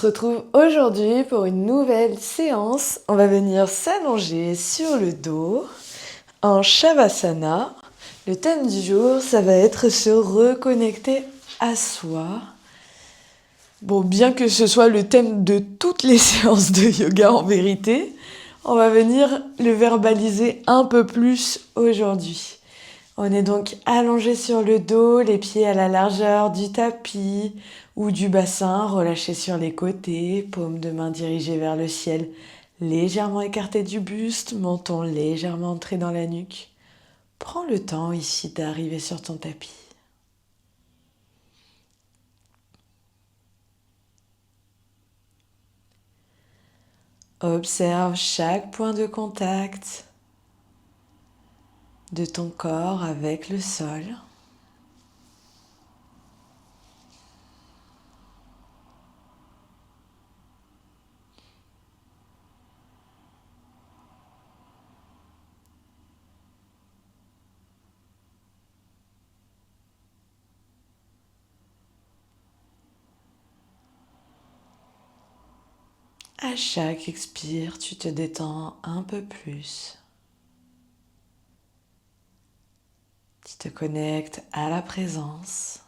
se retrouve aujourd'hui pour une nouvelle séance. On va venir s'allonger sur le dos en Shavasana. Le thème du jour, ça va être se reconnecter à soi. Bon, bien que ce soit le thème de toutes les séances de yoga en vérité, on va venir le verbaliser un peu plus aujourd'hui. On est donc allongé sur le dos, les pieds à la largeur du tapis ou du bassin, relâchés sur les côtés, paumes de main dirigées vers le ciel, légèrement écarté du buste, menton légèrement entré dans la nuque. Prends le temps ici d'arriver sur ton tapis. Observe chaque point de contact de ton corps avec le sol. À chaque expire, tu te détends un peu plus. Tu te connectes à la présence.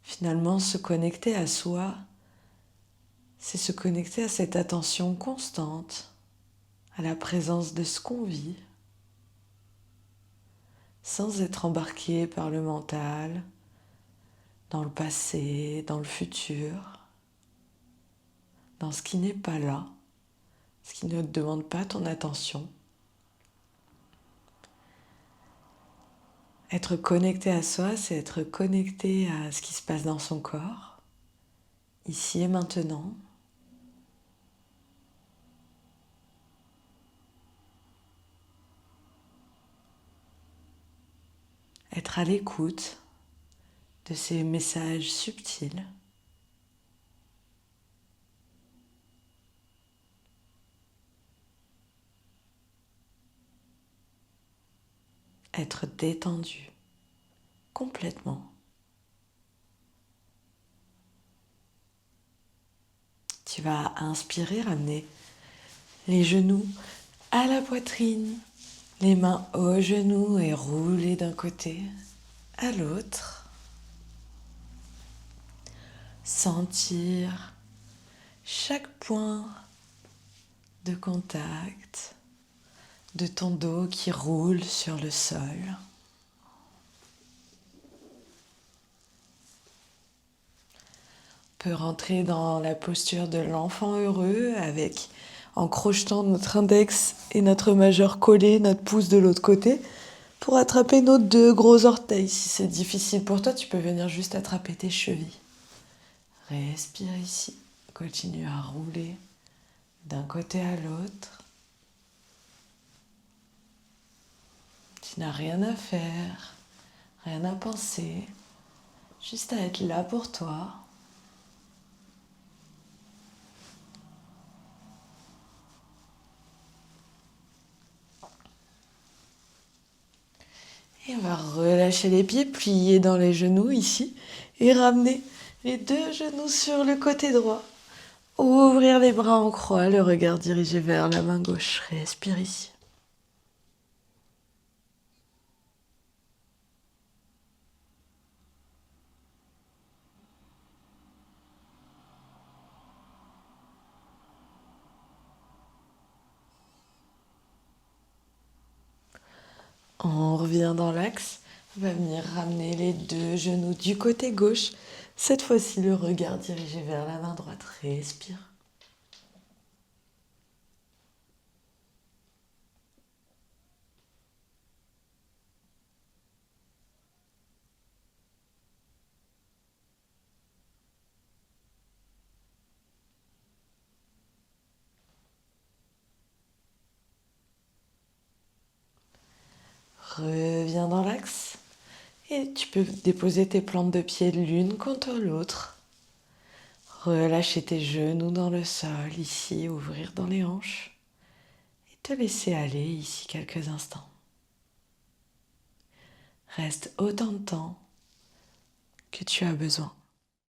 Finalement, se connecter à soi, c'est se connecter à cette attention constante, à la présence de ce qu'on vit, sans être embarqué par le mental, dans le passé, dans le futur, dans ce qui n'est pas là, ce qui ne te demande pas ton attention. Être connecté à soi, c'est être connecté à ce qui se passe dans son corps, ici et maintenant. Être à l'écoute de ces messages subtils. Être détendu complètement. Tu vas inspirer, ramener les genoux à la poitrine, les mains aux genoux et rouler d'un côté à l'autre. Sentir chaque point de contact de ton dos qui roule sur le sol. On peut rentrer dans la posture de l'enfant heureux en crochetant notre index et notre majeur collé, notre pouce de l'autre côté, pour attraper nos deux gros orteils. Si c'est difficile pour toi, tu peux venir juste attraper tes chevilles. Respire ici, continue à rouler d'un côté à l'autre. Tu n'as rien à faire, rien à penser, juste à être là pour toi. Et on va relâcher les pieds, plier dans les genoux ici et ramener les deux genoux sur le côté droit. Ouvrir les bras en croix, le regard dirigé vers la main gauche. Respire ici. On revient dans l'axe. On va venir ramener les deux genoux du côté gauche. Cette fois-ci, le regard dirigé vers la main droite. Respire. Reviens dans l'axe. Et tu peux déposer tes plantes de pied l'une contre l'autre. Relâcher tes genoux dans le sol, ici, ouvrir dans les hanches. Et te laisser aller ici quelques instants. Reste autant de temps que tu as besoin.